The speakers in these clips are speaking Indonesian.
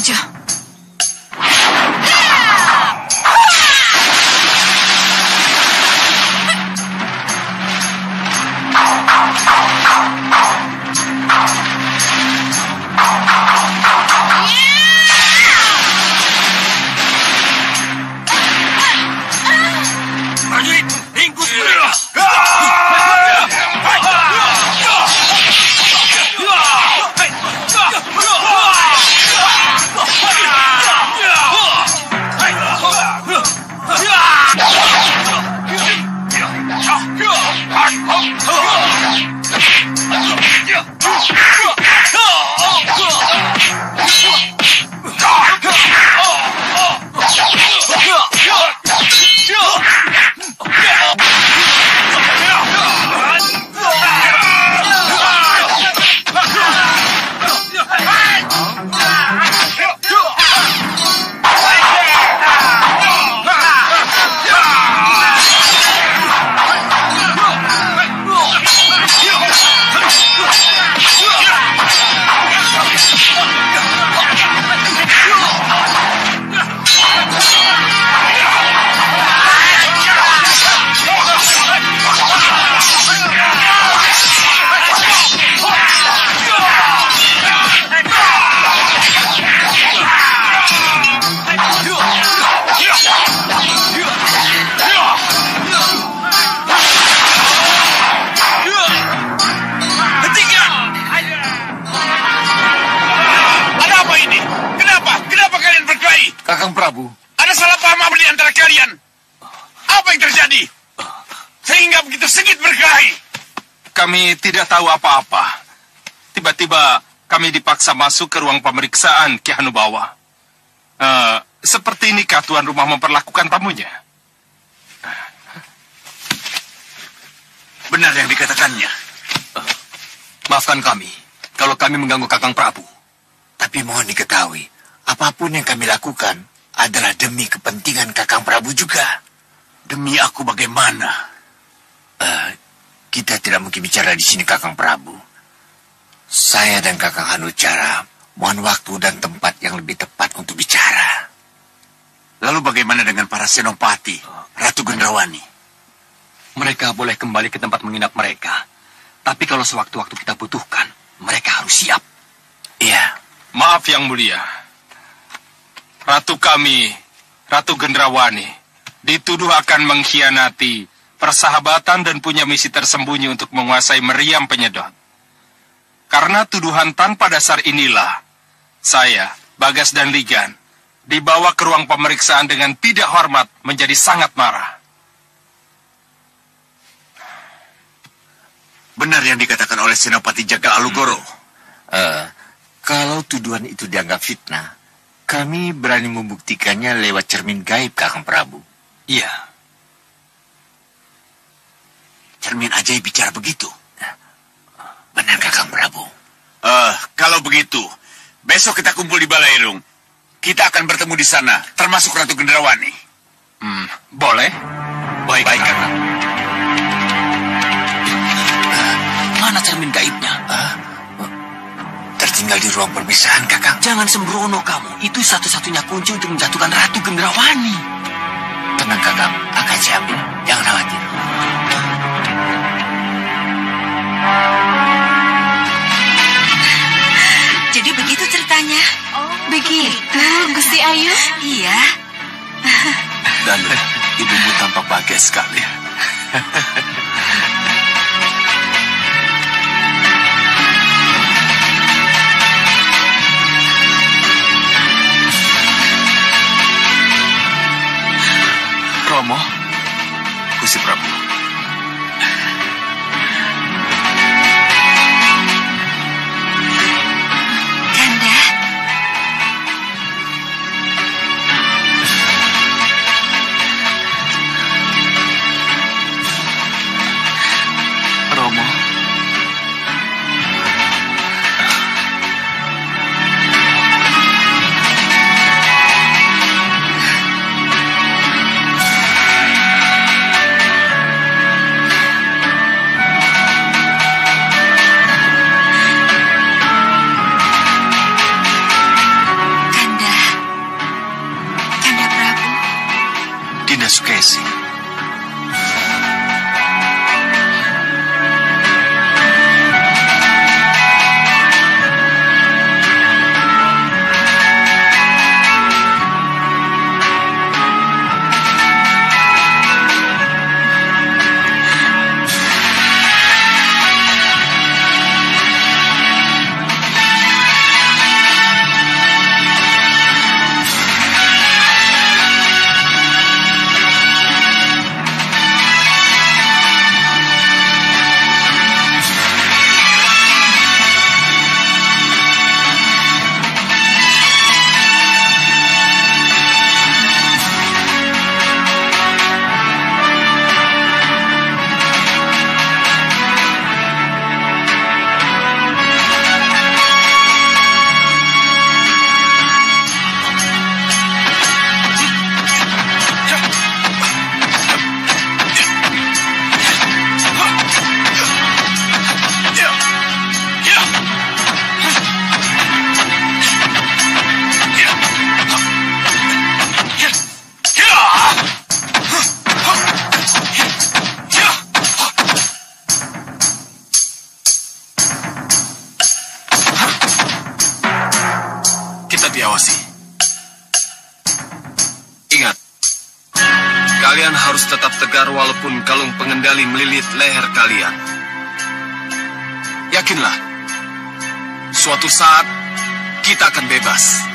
saja. Prajurit, ringkus mereka. Kakang Prabu. Ada salah paham apa di antara kalian? Apa yang terjadi? Sehingga begitu sengit berkelahi. Kami tidak tahu apa-apa. Tiba-tiba kami dipaksa masuk ke ruang pemeriksaan Ki Hanubawa. Seperti inikah tuan rumah memperlakukan tamunya? Benar yang dikatakannya. Maafkan kami kalau kami mengganggu Kakang Prabu. Tapi mohon diketahui, apapun yang kami lakukan adalah demi kepentingan Kakang Prabu juga. Demi aku bagaimana? Kita tidak mungkin bicara di sini, Kakang Prabu. Saya dan Kakang Hanucara mohon waktu dan tempat yang lebih tepat untuk bicara. Lalu bagaimana dengan para senopati, Ratu Gendrawani? Mereka boleh kembali ke tempat menginap mereka. Tapi kalau sewaktu-waktu kita butuhkan, mereka harus siap. Iya. Maaf yang mulia. Ratu kami, Ratu Gendrawani, dituduh akan mengkhianati persahabatan dan punya misi tersembunyi untuk menguasai meriam penyedot. Karena tuduhan tanpa dasar inilah, saya, Bagas dan Ligan, dibawa ke ruang pemeriksaan dengan tidak hormat menjadi sangat marah. Benar yang dikatakan oleh Senopati Jagal Alugoro. Kalau tuduhan itu dianggap fitnah, kami berani membuktikannya lewat cermin gaib, Kakang Prabu. Iya. Cermin ajaib bicara begitu. Benar, Kakang Prabu. Kalau begitu, besok kita kumpul di Balairung. Kita akan bertemu di sana, termasuk Ratu Gendrawani. Boleh? Baik, Kakang. Mana cermin gaibnya? Tertinggal di ruang perpisahan, Kakang. Jangan sembrono kamu. Itu satu-satunya kunci untuk menjatuhkan Ratu Gendrawani. Tenang, Kakang. Akan saya ambil. Jangan khawatir. Jadi begitu ceritanya. Begitu, Gusti Ayu? Iya. Dan ibumu tampak bahagia sekali. Romo, Gusti Prabu. Kanda. Romo. Dinda Sukesi. Diawasi. Ingat, kalian harus tetap tegar walaupun kalung pengendali melilit leher kalian. Yakinlah, suatu saat kita akan bebas.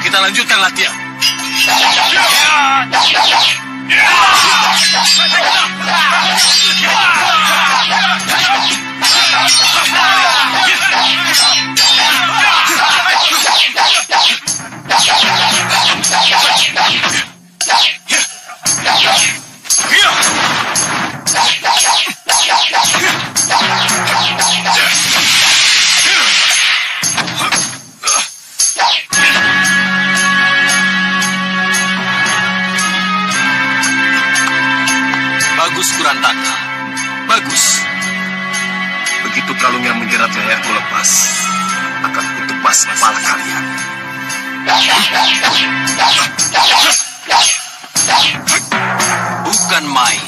Kita lanjutkan latihan. Bagus, Kurantaka. Bagus. Begitu kalung yang menjerat leherku lepas, akan kutebas kepala kalian. Bukan main.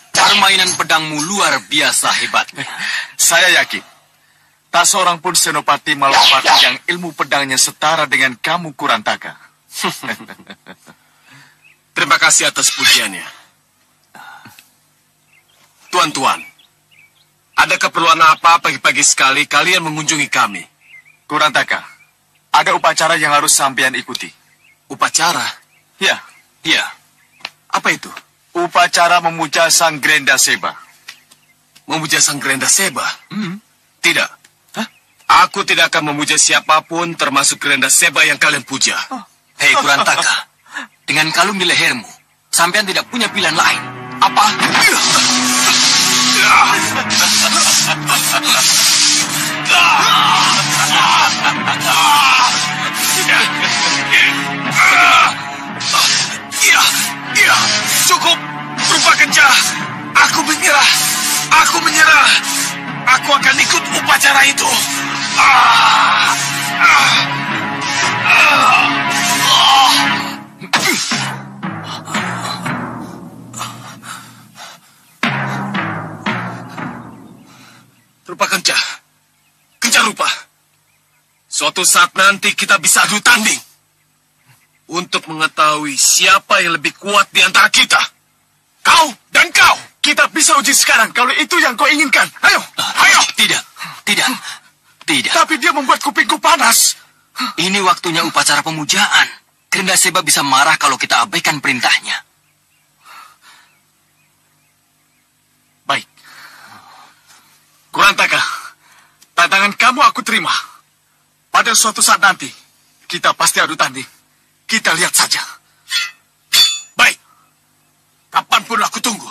Permainan pedangmu luar biasa hebatnya. Saya yakin, tak seorang pun Senopati Malapati yang ilmu pedangnya setara dengan kamu, Kurantaka. Terima kasih atas pujiannya. Tuan-tuan, ada keperluan apa pagi-pagi sekali kalian mengunjungi kami? Kurantaka, ada upacara yang harus sampean ikuti. Upacara? Ya, Ya. Apa itu? upacara memuja Sang Grenda Seba. Memuja Sang Grenda Seba? Tidak. Hah? Aku tidak akan memuja siapapun termasuk Grenda Seba yang kalian puja. Hei Kurantaka, dengan kalung di lehermu, sampean tidak punya pilihan lain. Apa? Iya, cukup. Rupa kencah. Aku menyerah. Aku akan ikut upacara itu. Rupa kencah. Kencah rupa. Suatu saat nanti kita bisa adu tanding. Untuk mengetahui siapa yang lebih kuat di antara kita. Kau dan kau. Kita bisa uji sekarang kalau itu yang kau inginkan. Ayo, ayo. Tidak. Tapi dia membuat kupingku panas. Ini waktunya upacara pemujaan. Grenda Seba bisa marah kalau kita abaikan perintahnya. Baik. Kurantaka, tantangan kamu aku terima. Pada suatu saat nanti, kita pasti adu tanding. Kita lihat saja. Baik. Kapanpun aku tunggu.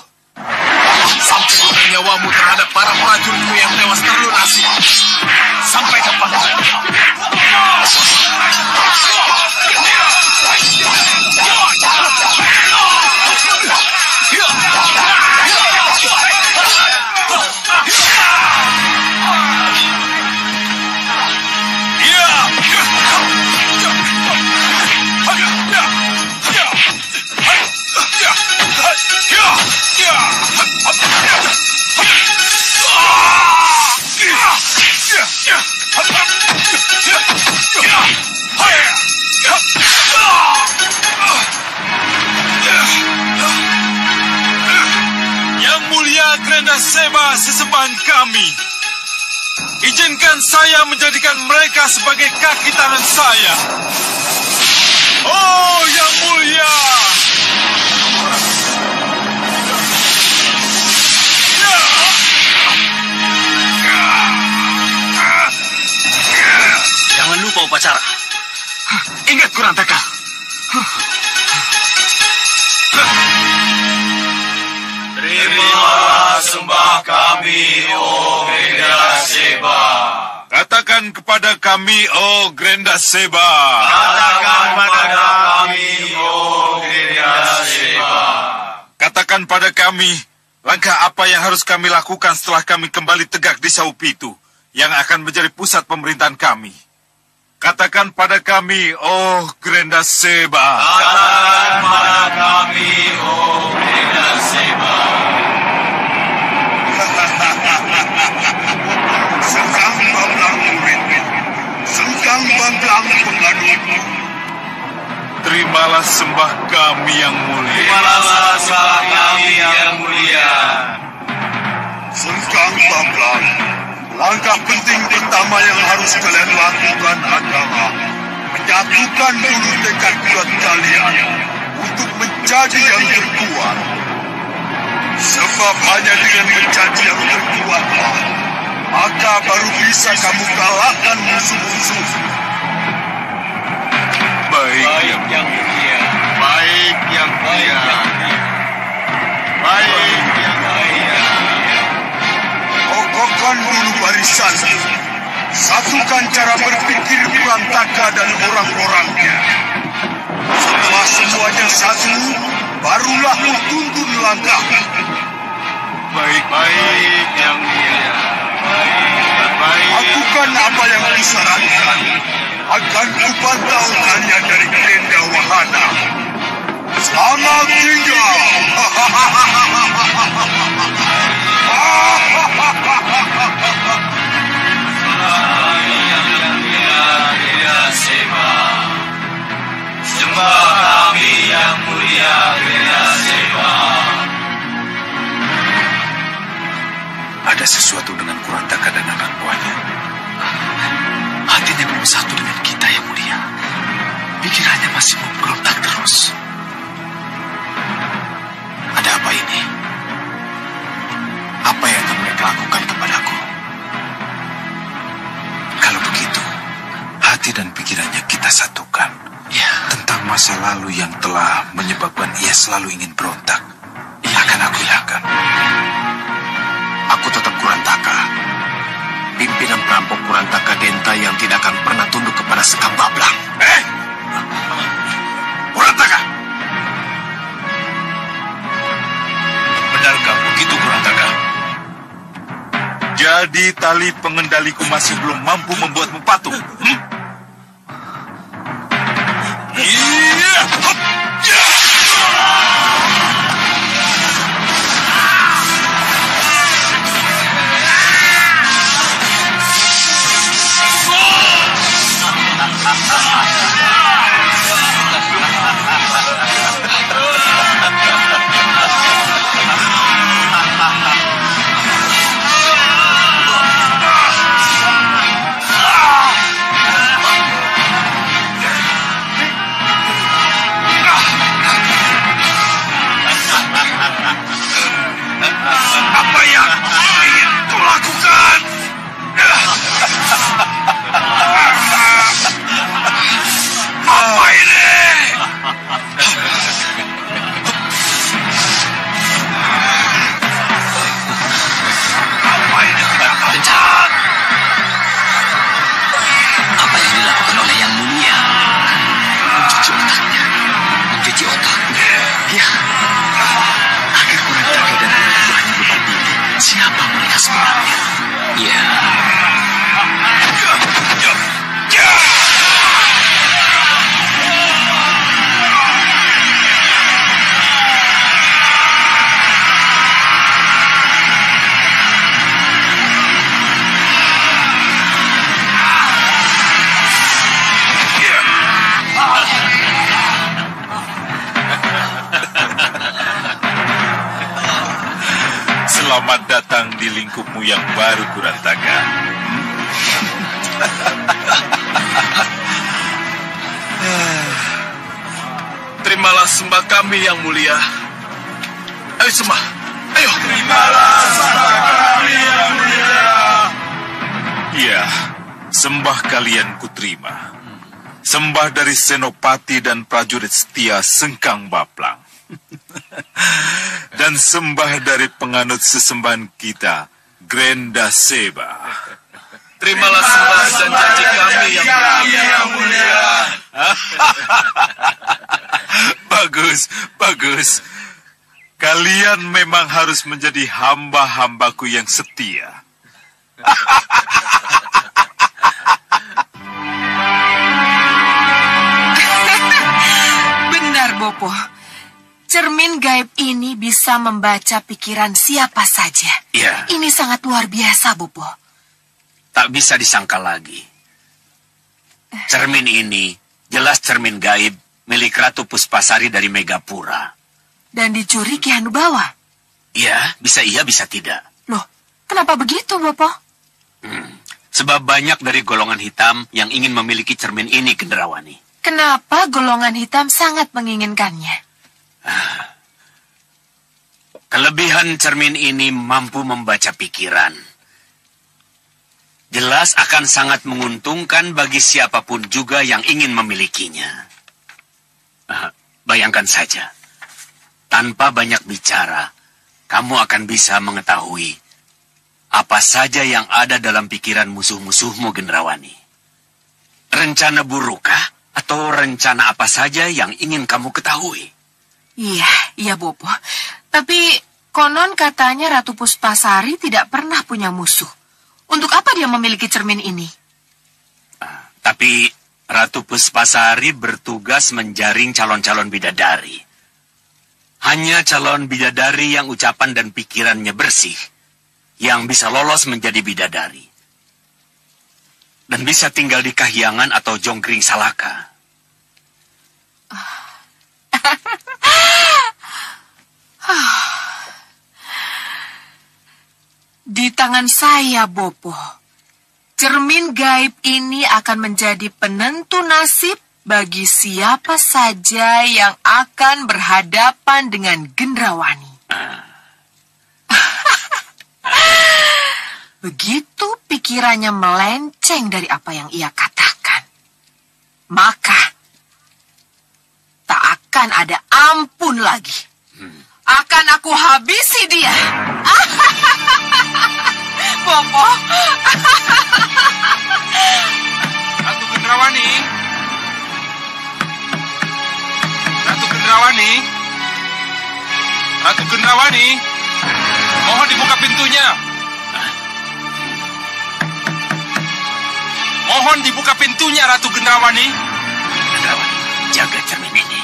mulia Grenda Seba sesembahan kami. Izinkan saya menjadikan mereka sebagai kaki tangan saya. Oh, yang mulia! Jangan lupa upacara. Ingat Kurantaka. Terimalah sembah kami, oh Grenda Seba. Katakan kepada kami, oh Grenda Seba. Katakan pada kami, oh Grenda Seba. Katakan pada kami, langkah apa yang harus kami lakukan setelah kami kembali tegak di Saupitu, yang akan menjadi pusat pemerintahan kami. Katakan pada kami, oh Grenda Seba. Katakan pada kami, oh Grenda Seba. Sengkang Bamblang murid, Sengkang Bamblang penganut. Terimalah sembah kami yang mulia. Terimalah sembah kami yang mulia. Sengkang Bamblang, langkah penting pertama yang harus kalian lakukan adalah menyatukan dulu tekad bulat kalian untuk menjadi yang terkuat. Sebab hanya dengan menjadi yang terkuatlah, maka baru bisa kamu kalahkan musuh-musuh. Baik yang mulia. Baik yang mulia. Baik yang mulia. Kokohkan dulu barisan. Satukan cara berpikir Kurantaka dan orang-orangnya. Setelah semuanya satu, barulah tuntun langkah. Baik yang mulia. Lakukan apa yang disarankan. Akan kupantau kalian dari Grenda Wahana. Selamat tinggal. Sembah kami yang mulia Grenda Seba. Ada sesuatu dengan Kurantaka dan anak buahnya. Hatinya belum satu dengan kita yang mulia. Pikirannya masih memberontak terus. Ada apa ini? Apa yang akan mereka lakukan kepadaku? Kalau begitu, hati dan pikirannya kita satukan. Ya. Tentang masa lalu yang telah menyebabkan ia selalu ingin berontak, akan aku hilangkan. Aku tetap Kurantaka, pimpinan perampok Kurantaka Genta yang tidak akan pernah tunduk kepada Sekam Bamblang. Kurantaka! Benarkah begitu, Kurantaka? Jadi tali pengendaliku masih belum mampu membuatmu patuh. Apa yang ingin kau lakukan? Apa ini? Apa ini? Kencang. Apa yang dilakukan oleh Yang Mulia? Mencuci otaknya. Mencuci otaknya. Ya. Agar Kurantaka dan anak buahnya berbanding. Siapa mereka sebenarnya? Ya. selamat datang di lingkupmu yang baru, Kurantaka. Terimalah sembah kami yang mulia. Ayo sembah, ayo. Terimalah sembah kami yang mulia. Iya, sembah kalian kuterima. Sembah dari senopati dan prajurit setia Sengkang Baplang. Dan sembah dari penganut sesembahan kita, Grenda Seba. Terimalah sembah dan janji kami yang mulia. Bagus, bagus. Kalian memang harus menjadi hamba-hambaku yang setia. Benar, Bopo. Cermin gaib ini bisa membaca pikiran siapa saja. Iya. Ini sangat luar biasa, Bopo. Tak bisa disangka lagi. Cermin ini jelas cermin gaib milik Ratu Puspasari dari Megapura. Dan dicuri Ki Hanubawa. Iya, bisa iya, bisa tidak. Loh, kenapa begitu, Bopo? Sebab banyak dari golongan hitam yang ingin memiliki cermin ini, Gendrawani. Kenapa golongan hitam sangat menginginkannya? Kelebihan cermin ini mampu membaca pikiran. Jelas akan sangat menguntungkan bagi siapapun juga yang ingin memilikinya. Bayangkan saja, tanpa banyak bicara, kamu akan bisa mengetahui apa saja yang ada dalam pikiran musuh-musuhmu, Gendrawani. Rencana burukkah atau rencana apa saja yang ingin kamu ketahui? Iya, Bopo. Tapi konon katanya Ratu Puspasari tidak pernah punya musuh. Untuk apa dia memiliki cermin ini? Tapi Ratu Puspasari bertugas menjaring calon-calon bidadari. Hanya calon bidadari yang ucapan dan pikirannya bersih yang bisa lolos menjadi bidadari. Dan bisa tinggal di Kahyangan atau Jongkring Salaka. Di tangan saya, Bopo. Cermin gaib ini akan menjadi penentu nasib bagi siapa saja yang akan berhadapan dengan Gendrawani. Begitu pikirannya melenceng dari apa yang ia katakan, maka tak akan ada ampun lagi. Akan aku habisi dia. Bopo. Ratu Gendrawani. Ratu Gendrawani. Ratu Gendrawani. Mohon dibuka pintunya. Mohon dibuka pintunya, Ratu Gendrawani. Gendrawani, jaga cermin ini.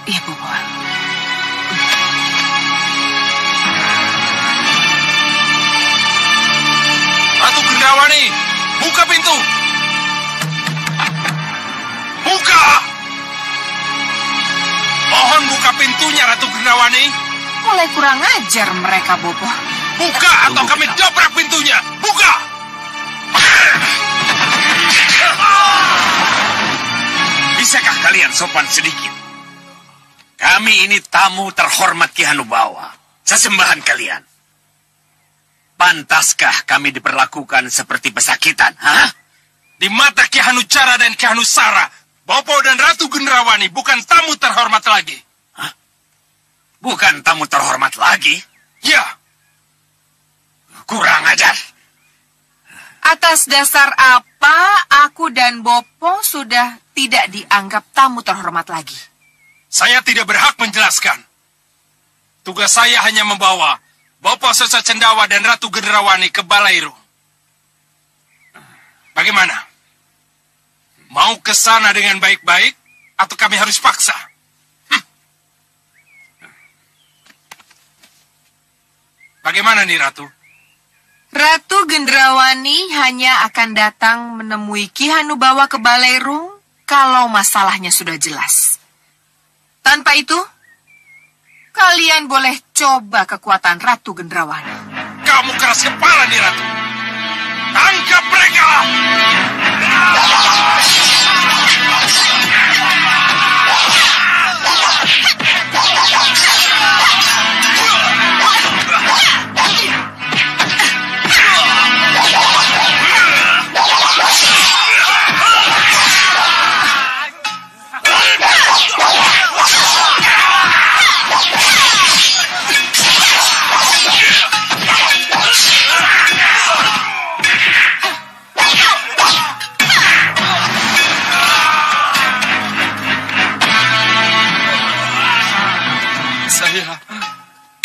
Iya, Bopo. Ratu Gendrawani, buka pintu. Buka. Mohon buka pintunya, Ratu Gendrawani. Mulai kurang ajar mereka, Bopo. Buka atau kami dobrak pintunya. Buka. Bisakah kalian sopan sedikit? Kami ini tamu terhormat Ki Hanubawa, sesembahan kalian. Pantaskah kami diperlakukan seperti pesakitan? Hah? Di mata Ki Hanucara dan Ki Hanusara, Bopo dan Ratu Gendrawani bukan tamu terhormat lagi. Hah? Bukan tamu terhormat lagi? Ya. Kurang ajar. Atas dasar apa aku dan Bopo sudah tidak dianggap tamu terhormat lagi? Saya tidak berhak menjelaskan. Tugas saya hanya membawa Bopo Sesa Cendawa dan Ratu Gendrawani ke Balairu. Bagaimana? Mau ke sana dengan baik-baik atau kami harus paksa? Bagaimana nih, Ratu? Ratu Gendrawani hanya akan datang menemui Ki Hanubawa ke Balairu kalau masalahnya sudah jelas. Tanpa itu, kalian boleh coba kekuatan Ratu Gendrawana. Kamu keras kepala nih, Ratu. Tangkap mereka!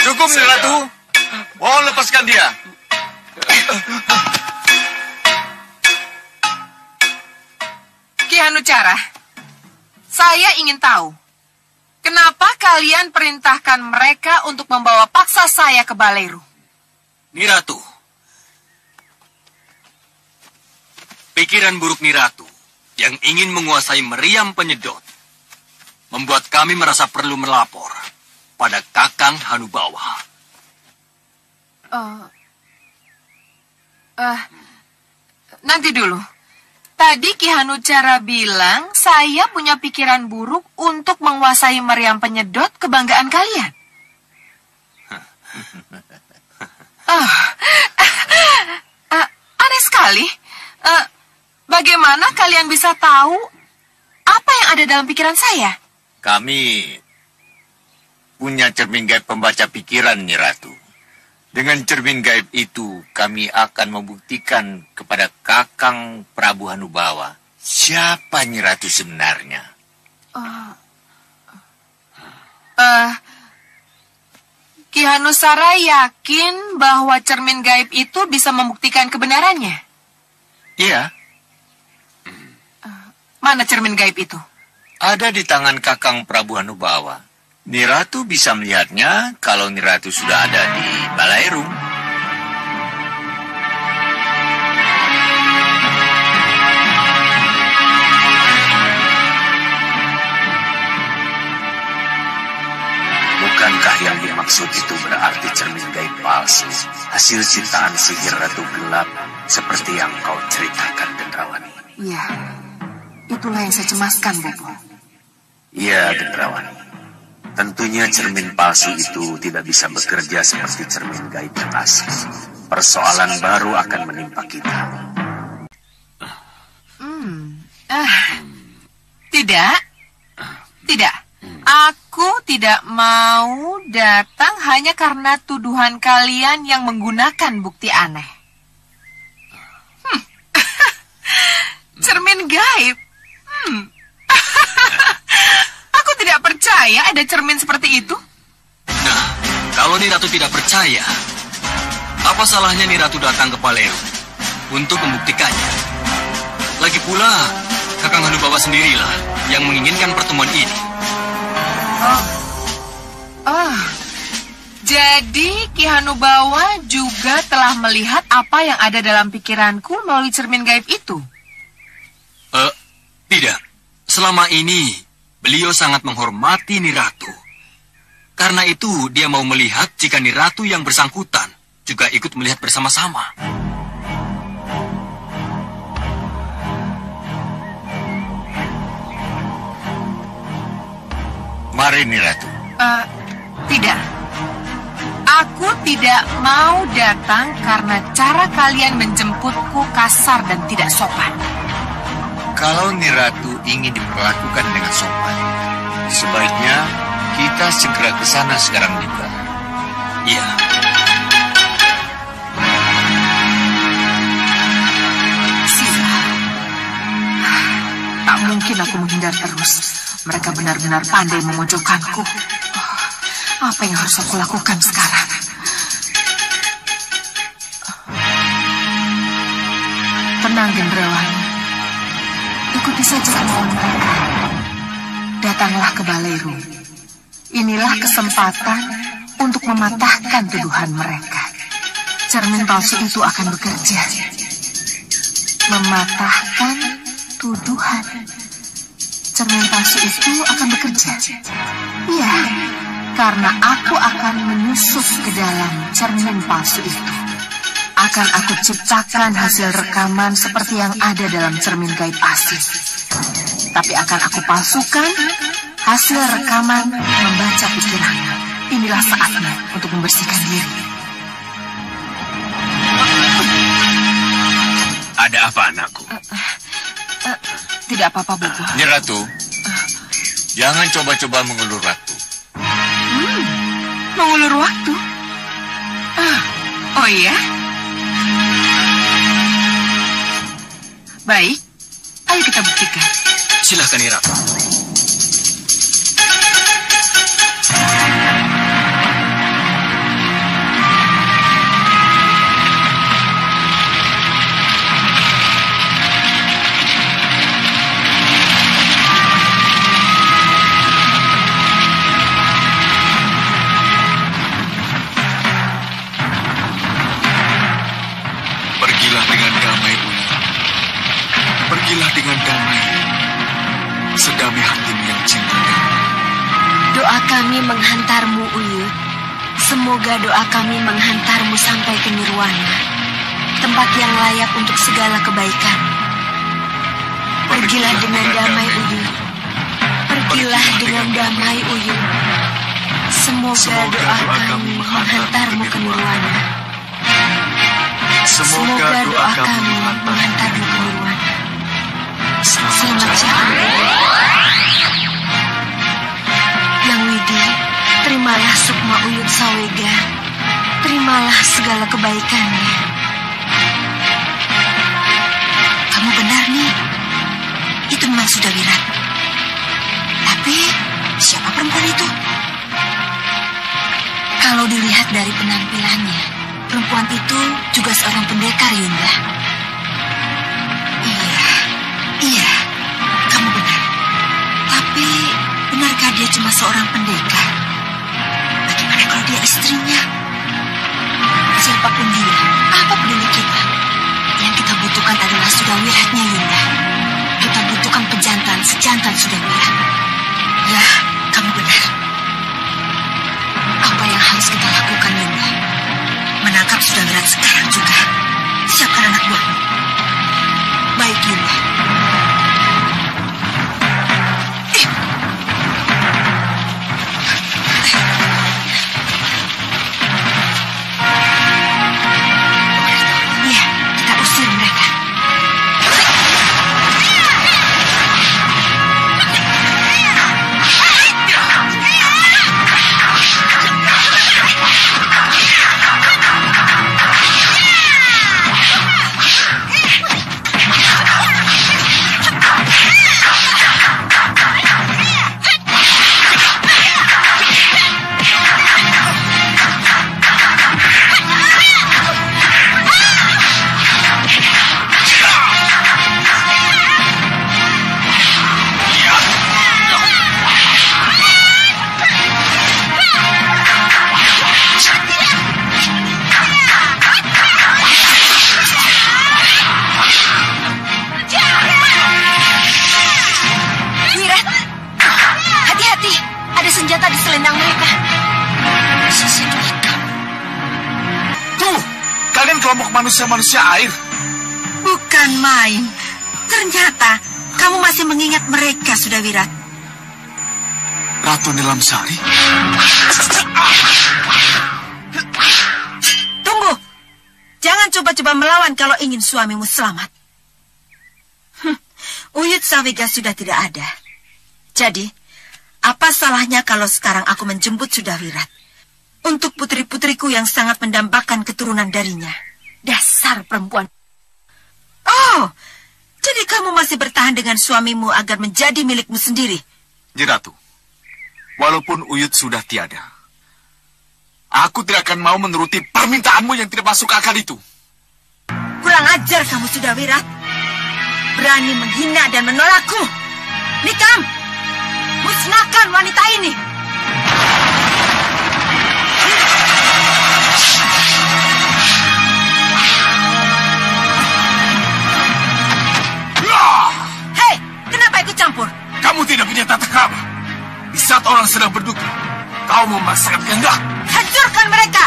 Cukup, Nih Ratu. Mohon lepaskan dia. Ki Hanucara, saya ingin tahu, kenapa kalian perintahkan mereka untuk membawa paksa saya ke Baleru? Nih Ratu, pikiran buruk Nih Ratu yang ingin menguasai meriam penyedot membuat kami merasa perlu melapor pada Kakang Hanubawa. Nanti dulu. Tadi Ki Hanucara bilang saya punya pikiran buruk untuk menguasai meriam penyedot kebanggaan kalian. Aneh sekali. Bagaimana kalian bisa tahu apa yang ada dalam pikiran saya? Kami punya cermin gaib pembaca pikiran, Nih Ratu. Dengan cermin gaib itu, kami akan membuktikan kepada Kakang Prabu Hanubawa siapa Nyi Ratu sebenarnya. Ki Hanusara yakin bahwa cermin gaib itu bisa membuktikan kebenarannya? Iya. Mana cermin gaib itu? Ada di tangan Kakang Prabu Hanubawa. Nyi Ratu bisa melihatnya kalau Nyi Ratu sudah ada di Balairung. Bukankah yang dimaksud itu berarti cermin gaib palsu, hasil ciptaan sihir Ratu Gelap, seperti yang kau ceritakan, Gendrawani? Iya, itulah yang saya cemaskan, Bopo. Iya, Gendrawani. Tentunya cermin palsu itu tidak bisa bekerja seperti cermin gaib yang asli. Persoalan baru akan menimpa kita. Tidak. Aku tidak mau datang hanya karena tuduhan kalian yang menggunakan bukti aneh. Cermin gaib. Aku tidak percaya ada cermin seperti itu. Nah, kalau Nyi Ratu tidak percaya, apa salahnya Nyi Ratu datang ke Baleru untuk membuktikannya? Lagi pula, Kakang Hanubawa sendirilah yang menginginkan pertemuan ini. Jadi Ki Hanubawa juga telah melihat apa yang ada dalam pikiranku melalui cermin gaib itu? Tidak. Selama ini, beliau sangat menghormati Nyi Ratu. Karena itu, dia mau melihat jika Nyi Ratu yang bersangkutan juga ikut melihat bersama-sama. Mari, Nyi Ratu. Tidak. Aku tidak mau datang karena cara kalian menjemputku kasar dan tidak sopan. Kalau Nyi Ratu ingin diperlakukan dengan sopan, sebaiknya kita segera ke sana sekarang juga. Iya. Sila. Tak mungkin aku menghindar terus. Mereka benar-benar pandai memojokkanku. Apa yang harus aku lakukan sekarang? Tenang, Gendrawani. Ikuti saja kemauan mereka. Datanglah ke Baleru. Inilah kesempatan untuk mematahkan tuduhan mereka. Cermin palsu itu akan bekerja. Mematahkan tuduhan. Cermin palsu itu akan bekerja. Iya, karena aku akan menyusup ke dalam cermin palsu itu. Akan aku ciptakan hasil rekaman seperti yang ada dalam cermin gaib asli. Tapi akan aku palsukan hasil rekaman membaca pikiran. Inilah saatnya untuk membersihkan diri. Ada apa, anakku? Tidak apa-apa, Bobo. Nyi Ratu, jangan coba-coba mengulur waktu. Mengulur waktu? Oh iya? Baik, ayo kita buktikan. Silahkan, Nyi Ratu. Pergilah dengan damai, Uyut. Pergilah dengan damai. Sedamai hatimu yang cinta damai. Doa kami menghantarmu, Uyut. Semoga doa kami menghantarmu sampai ke nirwana, tempat yang layak untuk segala kebaikan. Pergilah dengan damai, Uyut. Pergilah dengan damai, Uyut. Semoga doa kami menghantarmu ke nirwana. Semoga doa kami menghantarmu ke nirwana. Selamat jalan, Yang Widi, terimalah sukma Uyut Sawega. Terimalah segala kebaikannya. Kamu benar nih. Itu memang sudah Wirat. Tapi siapa perempuan itu? Kalau dilihat dari penampilannya, perempuan itu juga seorang pendekar, Yunda. Iya, kamu benar. Tapi benarkah dia cuma seorang pendekar? Bagaimana kalau dia istrinya? Siapapun dia, apa peduli kita? Yang kita butuhkan adalah Sudawiratnya, Yunda. Kita butuhkan pejantan sejantan Sudawirat. Ya, kamu benar. Apa yang harus kita lakukan, Yunda? Menangkap Sudawirat sekarang juga. Siapkan anak buahmu. Baik, Yunda. Iya, kita usir mereka. Kelompok manusia-manusia air. Bukan main. Ternyata kamu masih mengingat mereka, Sudawirat. Ratu Nilamsari. Tunggu. Jangan coba-coba melawan kalau ingin suamimu selamat. Uyut Sawega sudah tidak ada. Jadi, apa salahnya kalau sekarang aku menjemput Sudawirat untuk putri-putriku yang sangat mendambakan keturunan darinya? Dasar perempuan. Oh, jadi kamu masih bertahan dengan suamimu agar menjadi milikmu sendiri? Nyi Ratu, walaupun Uyut sudah tiada, aku tidak akan mau menuruti permintaanmu yang tidak masuk akal itu. Kurang ajar kamu, Sudawirat. Berani menghina dan menolakku. Nikam, musnahkan wanita ini. Kamu tidak punya tata krama. Di saat orang sedang berduka, kau memaksakan kehendak. Hancurkan mereka!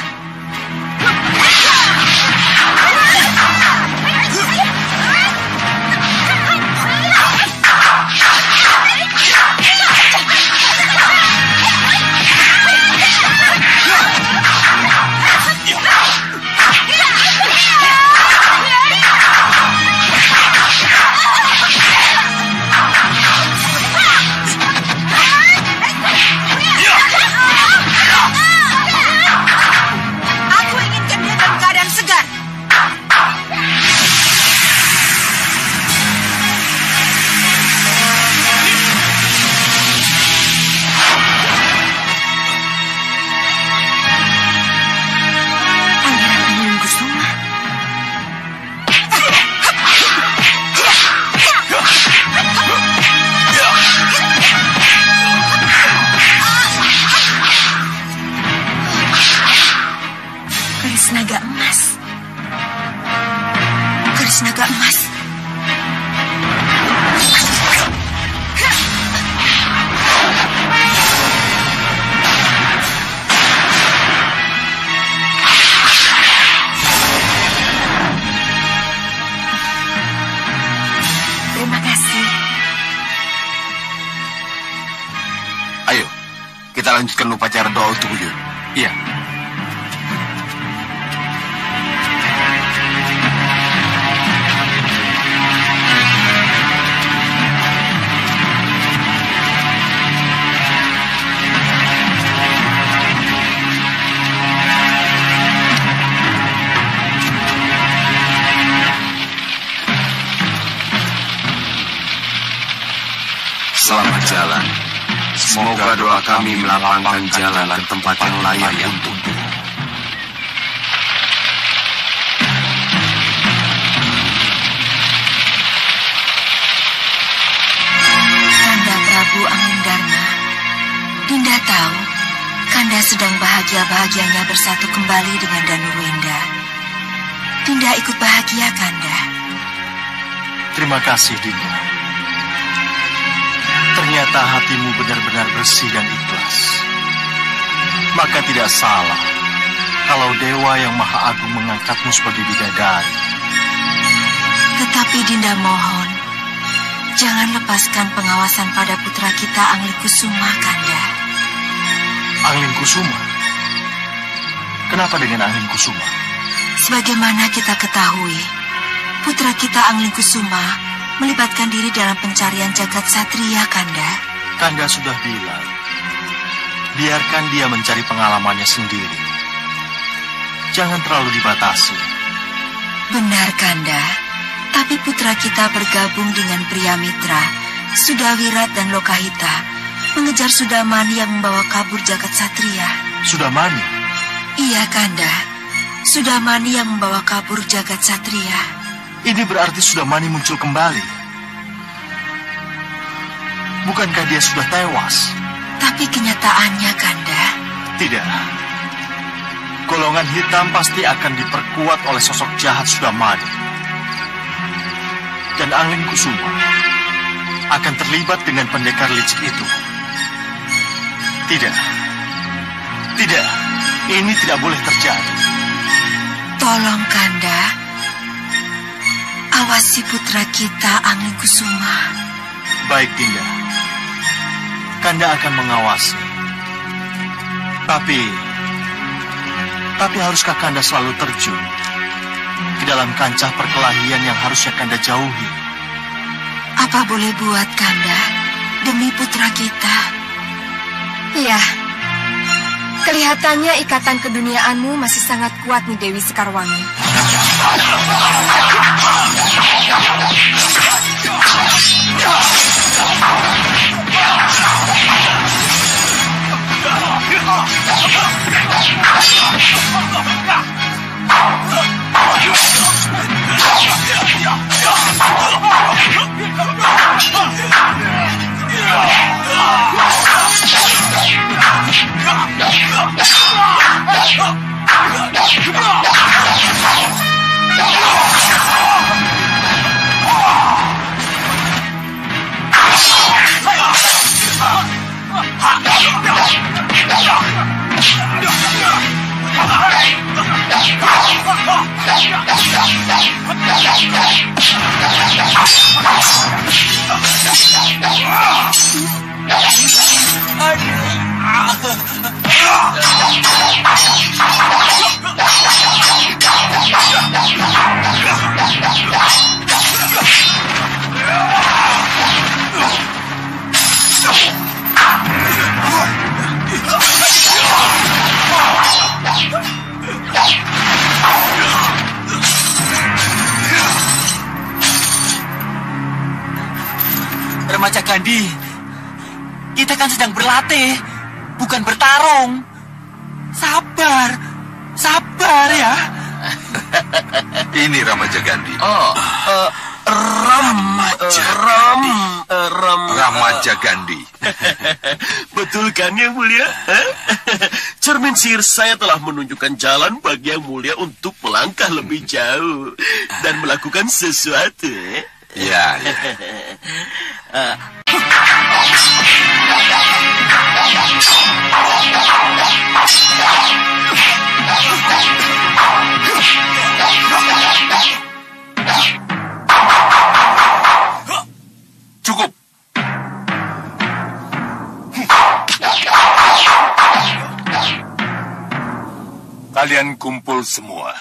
Naga emas. Terima kasih. Ayo, kita lanjutkan upacara doa untuk Uyut. Iya. Selamat jalan. Semoga doa kami melapangkan jalan ke tempat yang layak untukmu. Kanda Prabu Angindarma, Dinda tahu Kanda sedang bahagia-bahagianya bersatu kembali dengan Danurwenda. Dinda ikut bahagia, Kanda. Terima kasih, Dinda. Ternyata hatimu benar-benar bersih dan ikhlas. Maka tidak salah kalau Dewa yang Maha Agung mengangkatmu sebagai bidadari. Tetapi Dinda mohon, jangan lepaskan pengawasan pada putra kita Anglikusuma, Kanda. Anglikusuma? Kenapa dengan Anglikusuma? Sebagaimana kita ketahui, putra kita Anglikusuma melibatkan diri dalam pencarian jagat satria, Kanda. Kanda sudah bilang, biarkan dia mencari pengalamannya sendiri. Jangan terlalu dibatasi. Benar, Kanda. Tapi putra kita bergabung dengan pria mitra, Sudawirat dan Lokahita, mengejar Sudamani yang membawa kabur jagat satria. Sudamani? Iya, Kanda. Sudamani yang membawa kabur jagat satria. Ini berarti Sudamani muncul kembali. Bukankah dia sudah tewas? Tapi kenyataannya, Kanda. Tidak. Golongan hitam pasti akan diperkuat oleh sosok jahat Sudamani. Dan Anglikusuma akan terlibat dengan pendekar licik itu. Tidak. Tidak. Ini tidak boleh terjadi. Tolong, Kanda. Awasi putra kita, Anglikusuma. Baik, Dinda. Kanda akan mengawasi. Tapi haruskah Kanda selalu terjun ke dalam kancah perkelahian yang harusnya Kanda jauhi? Apa boleh buat, Kanda, demi putra kita? Iya. Kelihatannya ikatan keduniaanmu masih sangat kuat nih, Dewi Sekarwangi. Ramaja Gandhi. Kita kan sedang berlatih, bukan bertarung. Sabar ya. Ini Ramaja Gandhi. Ramaja Gandhi. Betul kan Yang Mulia? Cermin sihir saya telah menunjukkan jalan bagi Yang Mulia untuk melangkah lebih jauh dan melakukan sesuatu. Ya. Cukup. Kalian kumpul semua.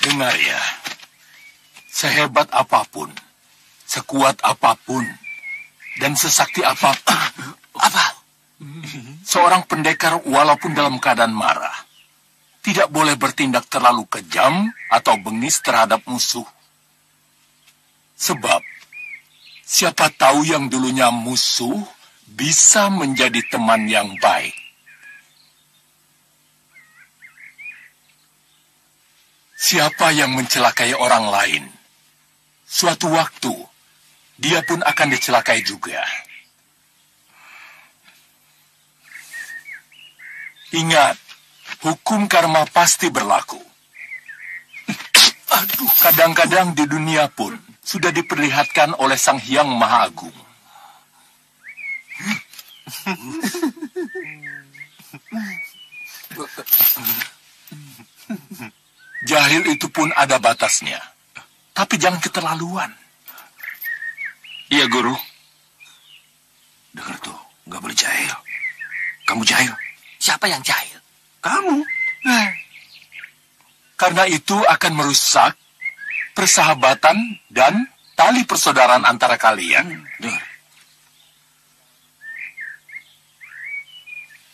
Dengar ya, sehebat apapun, sekuat apapun, dan sesakti apapun, seorang pendekar walaupun dalam keadaan marah, tidak boleh bertindak terlalu kejam atau bengis terhadap musuh. Sebab, siapa tahu yang dulunya musuh bisa menjadi teman yang baik. Siapa yang mencelakai orang lain, suatu waktu dia pun akan dicelakai juga. Ingat, hukum karma pasti berlaku. Kadang-kadang di dunia pun sudah diperlihatkan oleh Sang Hyang Maha Agung. Jahil itu pun ada batasnya. Tapi jangan keterlaluan. Iya, Guru. Dengar tuh, nggak boleh jahil. Kamu jahil. Siapa yang jahil? Kamu. Karena itu akan merusak persahabatan dan tali persaudaraan antara kalian. Dengar.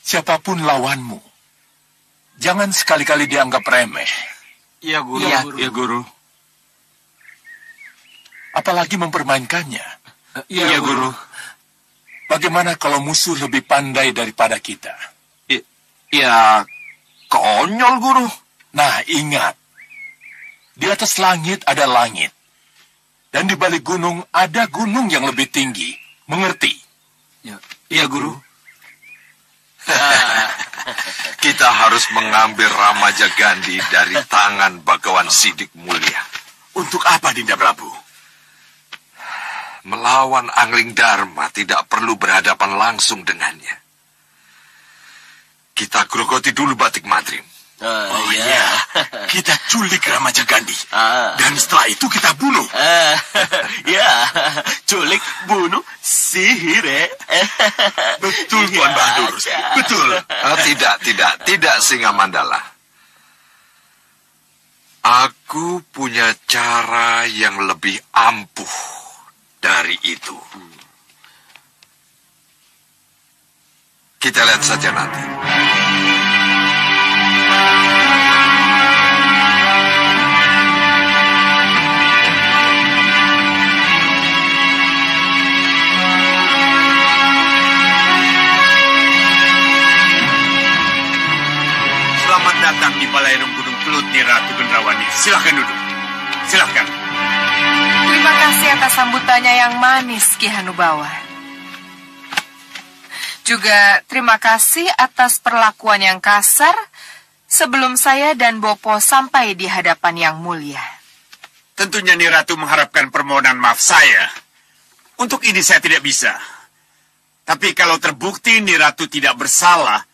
Siapapun lawanmu, jangan sekali-kali dianggap remeh. Iya, Guru. Iya, Guru. Apalagi mempermainkannya. Iya, Guru. Bagaimana kalau musuh lebih pandai daripada kita? Ya, konyol, Guru. Nah, ingat. Di atas langit ada langit. Dan di balik gunung ada gunung yang lebih tinggi. Mengerti? Iya, Guru. Kita harus mengambil Ramaja Gandhi dari tangan Bagawan Sidik Mulia. Untuk apa, Dinda Prabu? Melawan Angling Dharma tidak perlu berhadapan langsung dengannya. Kita grogoti dulu Batik Madrim. Iya. Kita culik Ramaja Gandhi. Dan setelah itu kita bunuh. Ya, culik, bunuh, sihir, Betul, Tuan Bahadur. Betul. Tidak, Singa Mandala. Aku punya cara yang lebih ampuh dari itu. Kita lihat saja nanti. Selamat datang di Balairung Gunung Kelut, Nyi Ratu Gendrawani. Silahkan duduk. Silahkan. Terima kasih atas sambutannya yang manis, Ki Hanubawa. Juga terima kasih atas perlakuan yang kasar sebelum saya dan Bopo sampai di hadapan Yang Mulia. Tentunya Nyi Ratu mengharapkan permohonan maaf saya. Untuk ini saya tidak bisa. Tapi kalau terbukti Nyi Ratu tidak bersalah,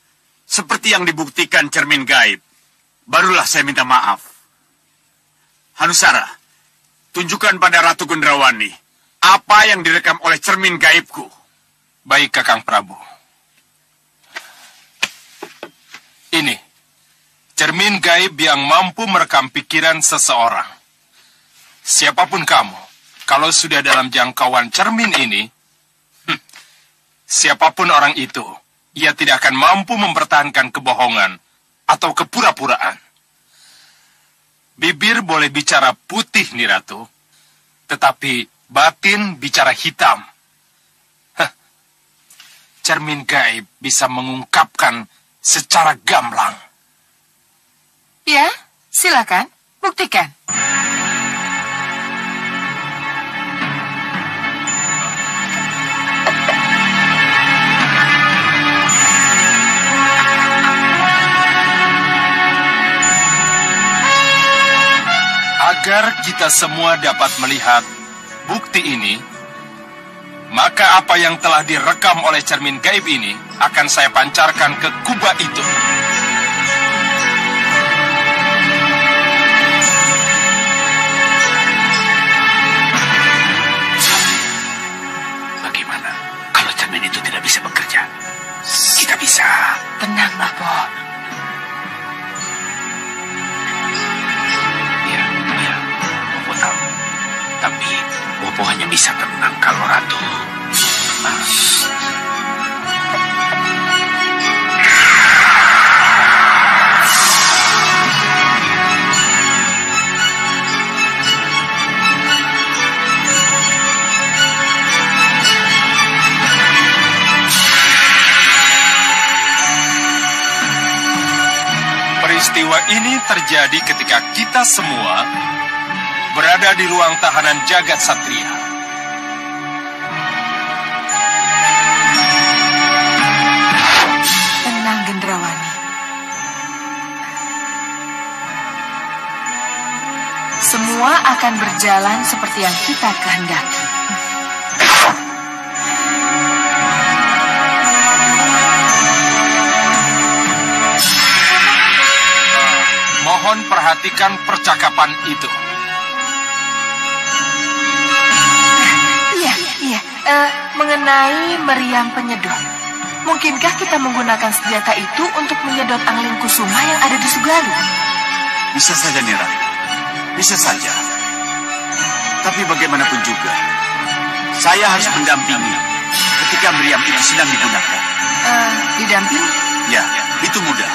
seperti yang dibuktikan cermin gaib, barulah saya minta maaf. Hanusara, tunjukkan pada Ratu Gendrawani apa yang direkam oleh cermin gaibku. Baik, Kakang Prabu. Ini, cermin gaib yang mampu merekam pikiran seseorang. Siapapun kamu, kalau sudah dalam jangkauan cermin ini, siapapun orang itu, ia tidak akan mampu mempertahankan kebohongan atau kepura-puraan. Bibir boleh bicara putih, Niratu, tetapi batin bicara hitam. Cermin gaib bisa mengungkapkan secara gamblang. Ya, silakan, buktikan. Agar kita semua dapat melihat bukti ini, maka apa yang telah direkam oleh cermin gaib ini akan saya pancarkan ke kubah itu. Bagaimana kalau cermin itu tidak bisa bekerja? Kita bisa. Tenang, Bopo. Tapi Bopo hanya bisa tenang kalau Ratu tenang. Peristiwa ini terjadi ketika kita semua berada di ruang tahanan jagat satria. Tenang, Gendrawani. Semua akan berjalan seperti yang kita kehendaki. Mohon perhatikan percakapan itu. Iya, mengenai meriam penyedot. Mungkinkah kita menggunakan senjata itu untuk menyedot angling kusuma yang ada di Sugalu? Bisa saja, Nira. Bisa saja. Tapi bagaimanapun juga, saya harus mendampingi ketika meriam itu sedang digunakan. Didampingi? Ya, itu mudah.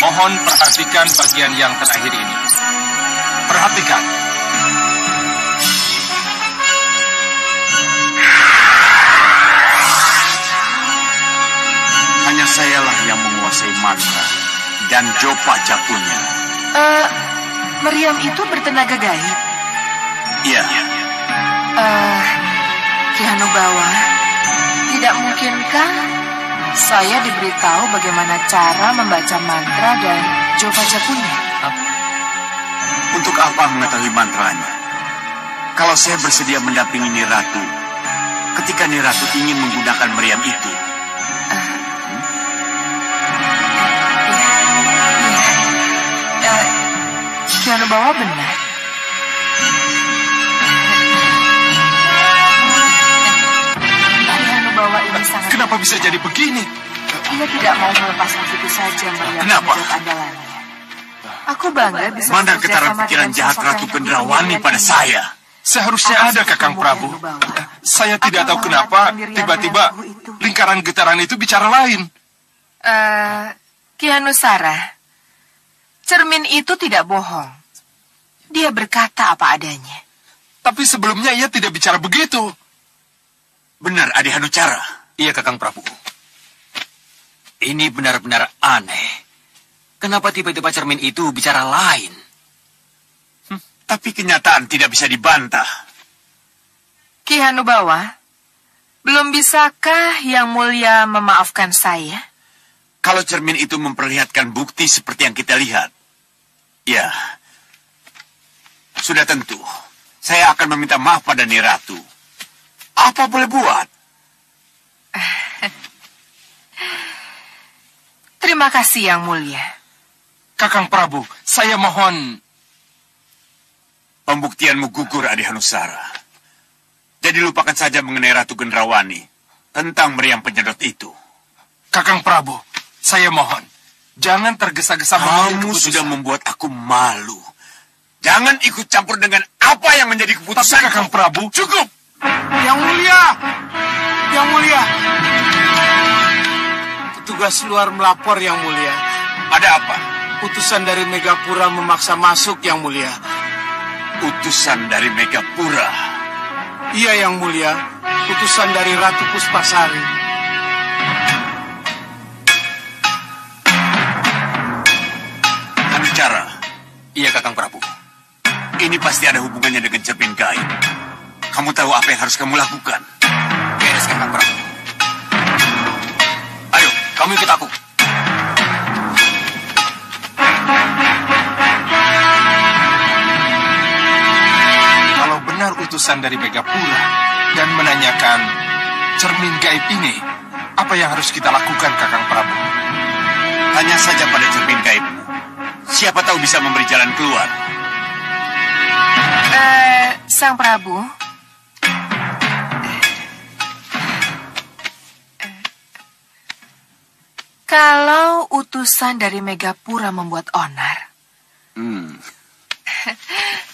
Mohon perhatikan bagian yang terakhir ini. Perhatikan. Hanya sayalah yang menguasai mantra dan jopa japunya. Meriam itu bertenaga gaib? Iya. Ki Hanubawa, tidak mungkinkah saya diberitahu bagaimana cara membaca mantra dan jopa japunya? Untuk apa mengetahui mantranya? Kalau saya bersedia mendampingi Niratu ketika Niratu ingin menggunakan meriam itu. Ki Hanubawa benar. Ki Hanubawa ini sangat... Kenapa bisa jadi begini? Ia tidak mau melepas begitu saja meriam penyedot andalannya. Aku bangga bisa Mana bekerja getaran sama pikiran dengan jahat sosok Ratu yang Gendrawani pada saya? Seharusnya ada, Kakang Prabu. Saya tidak tahu kenapa tiba-tiba lingkaran getaran itu bicara lain. Ki Hanusara, cermin itu tidak bohong. Dia berkata apa adanya. Tapi sebelumnya ia tidak bicara begitu. Benar, Adi Hanucara. Iya, Kakang Prabu. Ini benar-benar aneh. Kenapa tiba-tiba cermin itu bicara lain? Tapi kenyataan tidak bisa dibantah. Ki Hanubawa, belum bisakah Yang Mulia memaafkan saya? Kalau cermin itu memperlihatkan bukti seperti yang kita lihat, ya, sudah tentu. Saya akan meminta maaf pada Niratu. Apa boleh buat? Terima kasih Yang Mulia. Kakang Prabu, saya mohon... Pembuktianmu gugur, Adi Hanusara. Jadi lupakan saja mengenai Ratu Gendrawani tentang meriam penyedot itu. Kakang Prabu, saya mohon. Jangan tergesa-gesa mengambil Kamu keputusan. sudah membuat aku malu. Jangan ikut campur dengan apa yang menjadi keputusan. Kakang Prabu. Cukup! Yang Mulia! Yang Mulia. Petugas luar melapor, Yang Mulia. Ada apa? Utusan dari Megapura memaksa masuk, Yang Mulia. Utusan dari Megapura? Iya, Yang Mulia. Utusan dari Ratu Puspasari. Bicara. Iya, Kakang Prabu. Ini pasti ada hubungannya dengan cermin gaib. Kamu tahu apa yang harus kamu lakukan? Beres, Kakang Prabu. Ayo, kamu ikut aku. Kalau benar utusan dari Megapura dan menanyakan cermin gaib ini, apa yang harus kita lakukan, Kakang Prabu? Tanya saja pada cermin gaib. Siapa tahu bisa memberi jalan keluar. Sang Prabu. Kalau utusan dari Megapura membuat onar,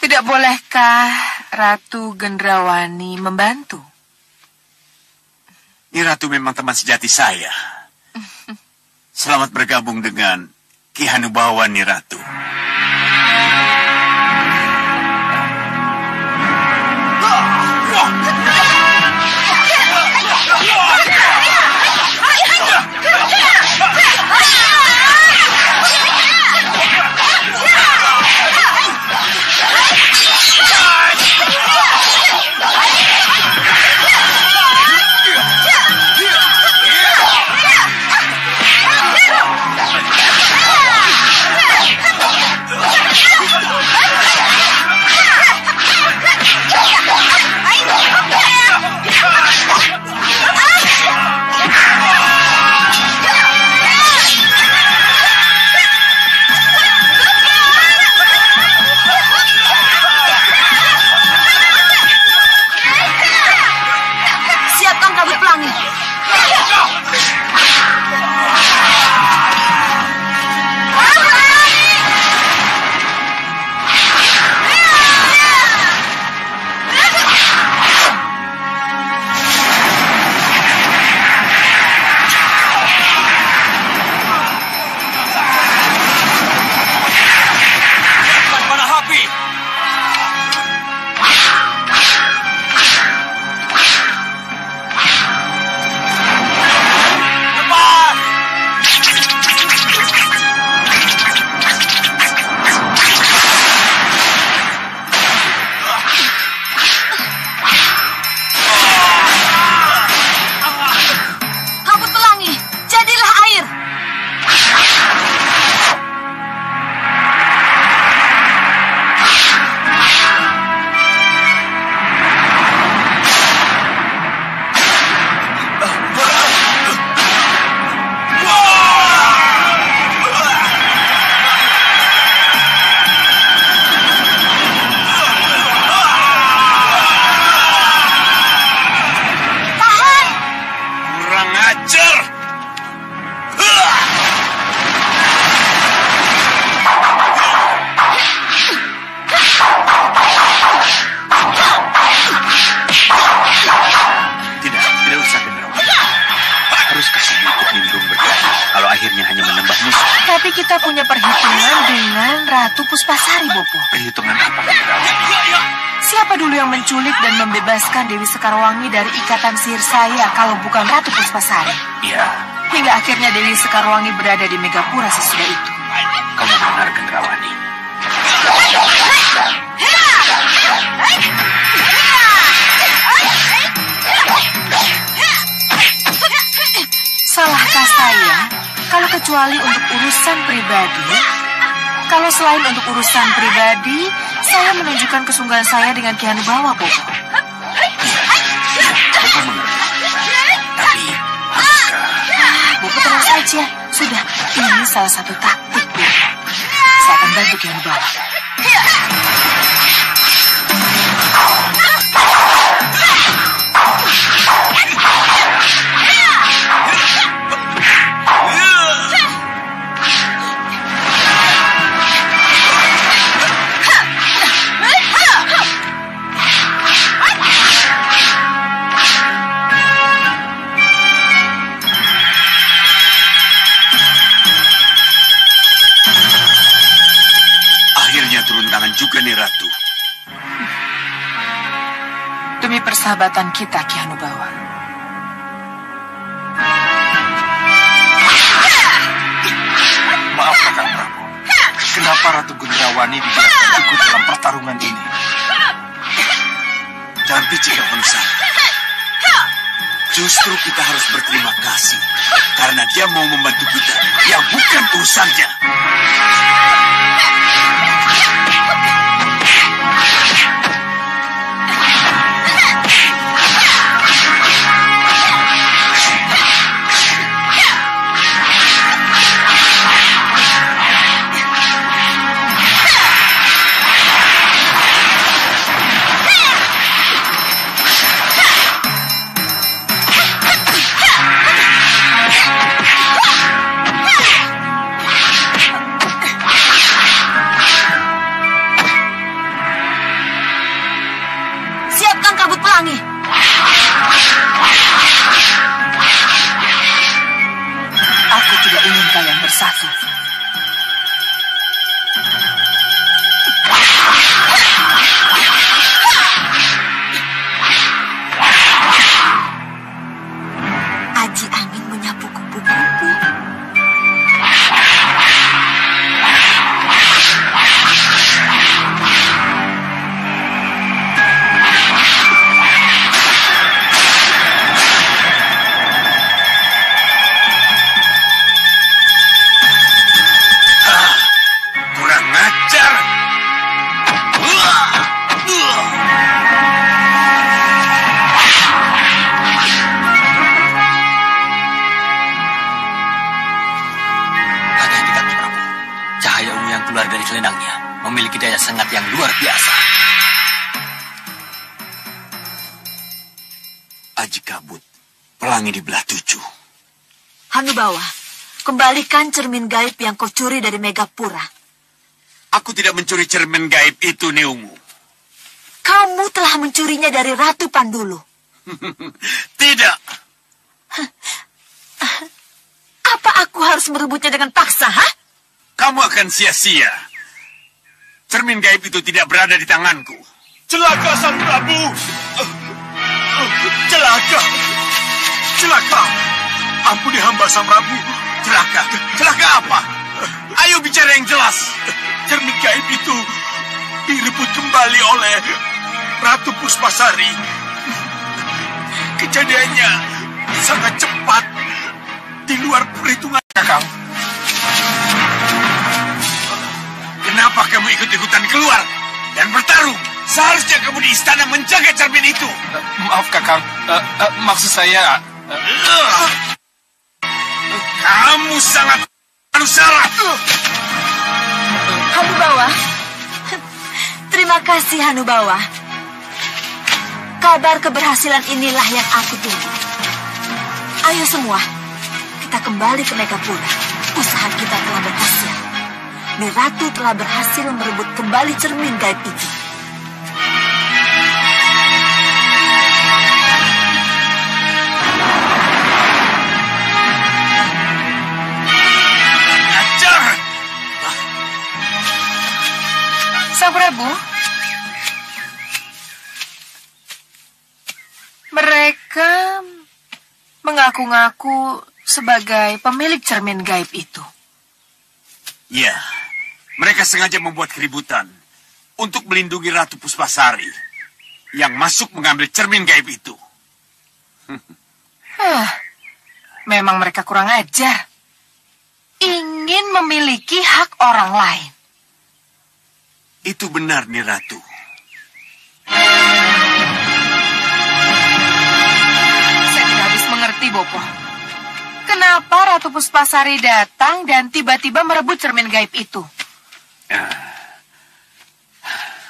tidak bolehkah Ratu Gendrawani membantu? Ini Ratu memang teman sejati saya. Selamat bergabung dengan Ki Hanubawan, Ni Ratu. Kita punya perhitungan dengan Ratu Puspasari, Bopo. Perhitungan apa? Siapa dulu yang menculik dan membebaskan Dewi Sekarwangi dari ikatan sihir saya kalau bukan Ratu Puspasari? Iya. Hingga akhirnya Dewi Sekarwangi berada di Megapura sesudah itu. Kamu benar, Gendrawani. Salahkah saya kalau kecuali untuk urusan pribadi? Kalau selain untuk urusan pribadi, saya menunjukkan kesungguhan saya dengan Ki Hanubawa, Bopo. Tapi, Bopo tenang saja. Sudah, ini salah satu taktik, Bopo. Saya akan bantu Ki Hanubawa. persahabatan kita, Ki Hanubawa. Maaf, Kakang Prabu. Kenapa Ratu Gendrawani dibiarkan ikut dalam pertarungan ini? Jangan picik, Manusia. Justru kita harus berterima kasih karena dia mau membantu kita, yang bukan urusannya. Aku tidak ingin kalian bersatu. Aji angin menyapu kupu-kupu. Keluar dari selendangnya memiliki daya sengat yang luar biasa. Aji kabut, pelangi di belah 7. Hanubawa, kembalikan cermin gaib yang kau curi dari Megapura. Aku tidak mencuri cermin gaib itu, Neungu. Kamu telah mencurinya dari Ratu Pandulu. Tidak. Apa aku harus merebutnya dengan paksa, ha? Kamu akan sia-sia. Cermin gaib itu tidak berada di tanganku. Celaka, Sang Prabu! Celaka! Celaka! Ampuni hamba, Sang Prabu. Celaka? Celaka apa? Ayo bicara yang jelas. Cermin gaib itu direbut kembali oleh Ratu Puspasari. Kejadiannya sangat cepat, di luar perhitungan, Kakang. Kenapa kamu ikut-ikutan keluar dan bertarung? Seharusnya kamu di istana menjaga cermin itu. Maaf, Kakang. Maksud saya... Kamu sangat salah. Hanubawa. Terima kasih, Hanubawa. Kabar keberhasilan inilah yang aku tunggu. Ayo semua, kita kembali ke Megapura. Usaha kita telah berhasil. Ratu telah berhasil merebut kembali cermin gaib itu. Ajar! Sang Prabu, mereka mengaku-ngaku sebagai pemilik cermin gaib itu. Ya, mereka sengaja membuat keributan untuk melindungi Ratu Puspasari yang masuk mengambil cermin gaib itu. Memang mereka kurang ajar. Ingin memiliki hak orang lain. Itu benar, nih Ratu. Saya tidak habis mengerti, Bopo. Kenapa Ratu Puspasari datang dan tiba-tiba merebut cermin gaib itu?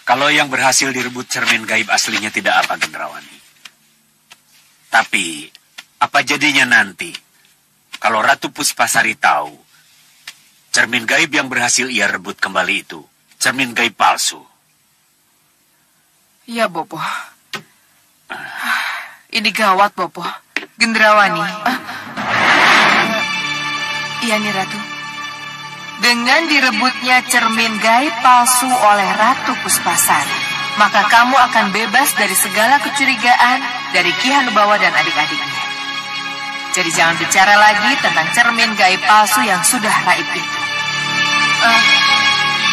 Kalau yang berhasil direbut cermin gaib aslinya tidak apa, Gendrawani. Tapi, apa jadinya nanti kalau Ratu Puspasari tahu cermin gaib yang berhasil ia rebut kembali itu cermin gaib palsu? Ya, Bopo. Ini gawat, Bopo. Gendrawani. Iya nih, Ratu. Dengan direbutnya cermin gaib palsu oleh Ratu Puspasari, maka kamu akan bebas dari segala kecurigaan dari Ki Hanubawa dan adik-adiknya. Jadi jangan bicara lagi tentang cermin gaib palsu yang sudah raib itu.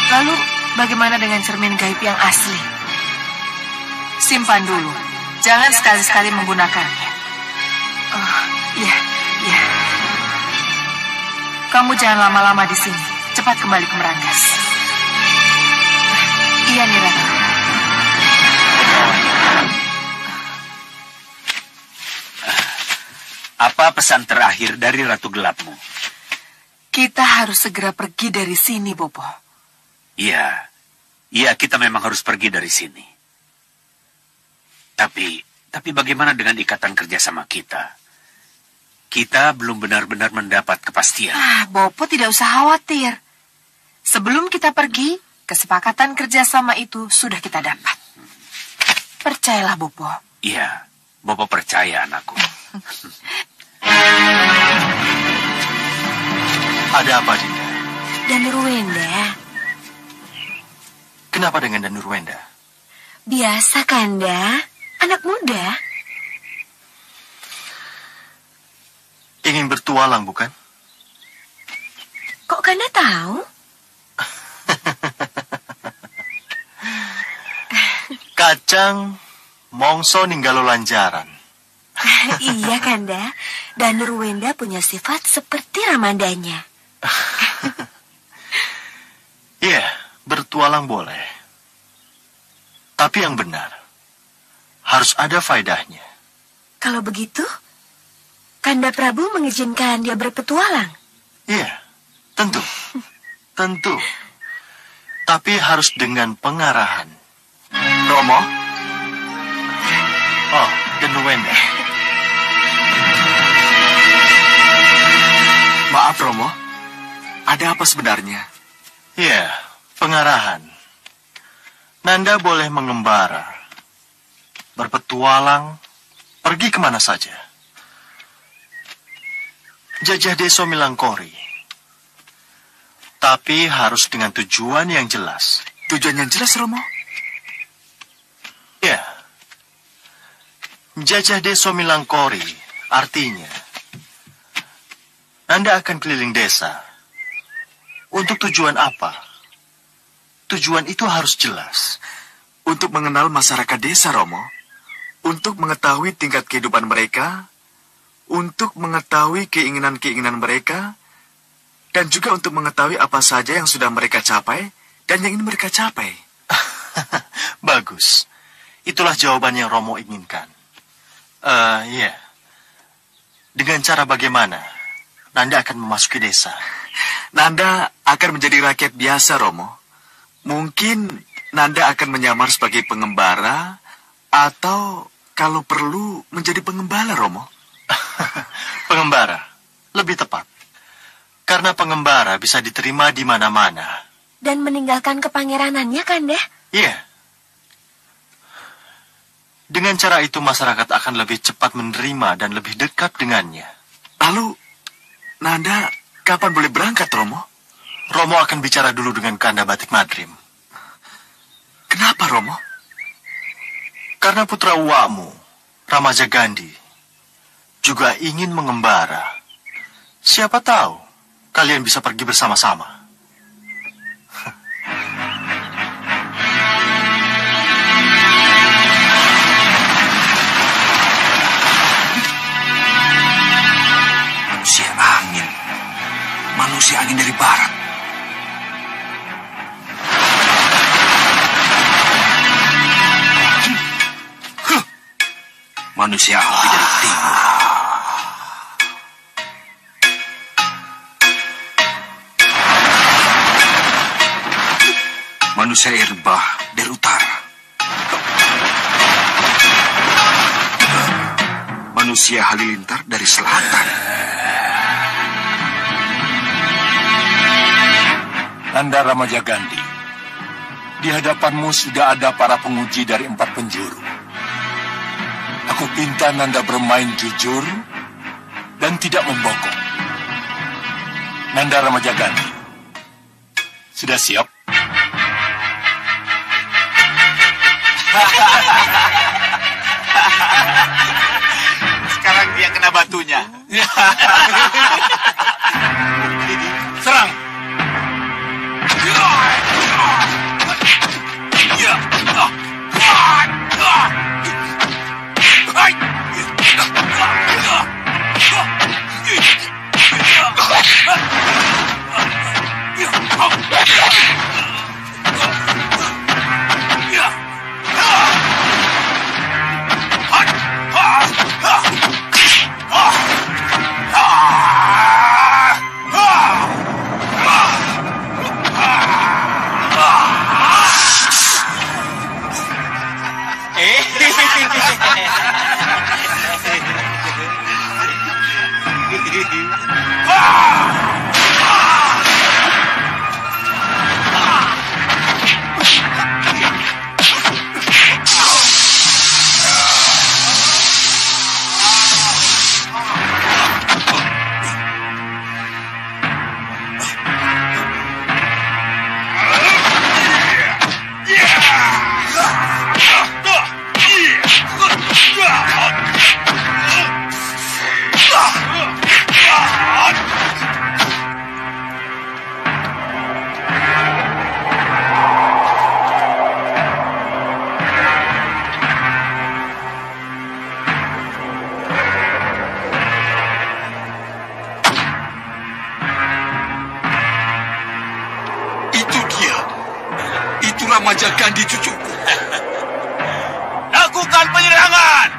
Lalu bagaimana dengan cermin gaib yang asli? Simpan dulu, jangan sekali-sekali menggunakannya. Iya. Kamu jangan lama-lama di sini, cepat kembali ke Meranggas. Iya, Nyi Ratu. Apa pesan terakhir dari Ratu Gelapmu? Kita harus segera pergi dari sini, Bopo. Iya, kita memang harus pergi dari sini. Tapi bagaimana dengan ikatan kerjasama kita? Kita belum benar-benar mendapat kepastian. Bopo tidak usah khawatir. Sebelum kita pergi, kesepakatan kerjasama itu sudah kita dapat. Percayalah, Bopo. Iya, Bopo percaya, anakku. Ada apa, Dinda? Danurwenda. Kenapa dengan Danurwenda? Biasa, Kanda. Anak muda. Ingin bertualang, bukan? Kok Kanda tahu? Kacang, mongso ninggalo lanjaran. Iya, Kanda. Danurwenda punya sifat seperti Ramandanya. Iya, bertualang boleh. Tapi yang benar, harus ada faedahnya. Kalau begitu, Kanda Prabu mengizinkan dia berpetualang? Iya, tentu. Tentu. Tapi harus dengan pengarahan. Romo? Oh, Danurwenda. Maaf, Romo. Ada apa sebenarnya? Ya, pengarahan. Nanda boleh mengembara, berpetualang, pergi kemana saja. Jajah Deso Milangkori. Tapi harus dengan tujuan yang jelas. Tujuan yang jelas, Romo? Ya. Jajah Deso Milangkori artinya Nanda akan keliling desa. Untuk tujuan apa? Tujuan itu harus jelas. Untuk mengenal masyarakat desa, Romo. Untuk mengetahui tingkat kehidupan mereka. Untuk mengetahui keinginan-keinginan mereka. Dan juga untuk mengetahui apa saja yang sudah mereka capai dan yang ingin mereka capai. Bagus. Itulah jawaban yang Romo inginkan. Iya. Dengan cara bagaimana Nanda akan memasuki desa? Nanda akan menjadi rakyat biasa, Romo. Mungkin Nanda akan menyamar sebagai pengembara, atau kalau perlu menjadi pengembala, Romo. Pengembara, lebih tepat. Karena pengembara bisa diterima di mana-mana. Dan meninggalkan kepangeranannya, Kanda? Iya. Dengan cara itu masyarakat akan lebih cepat menerima dan lebih dekat dengannya. Lalu, Nanda kapan boleh berangkat, Romo? Romo akan bicara dulu dengan Kanda Batik Madrim. Kenapa, Romo? Karena putra uwamu, Ramajagandhi, juga ingin mengembara. Siapa tahu kalian bisa pergi bersama-sama. Manusia angin dari barat. Manusia api dari timur. Manusia air bah dari utara. Manusia halilintar dari selatan. Nanda Ramajagandhi, di hadapanmu sudah ada para penguji dari 4 penjuru. Aku minta Nanda bermain jujur dan tidak membokong. Nanda Ramajagandhi, sudah siap? Sekarang dia kena batunya. Serang. Ramaja Gandhi cucuku. Lakukan penyerangan.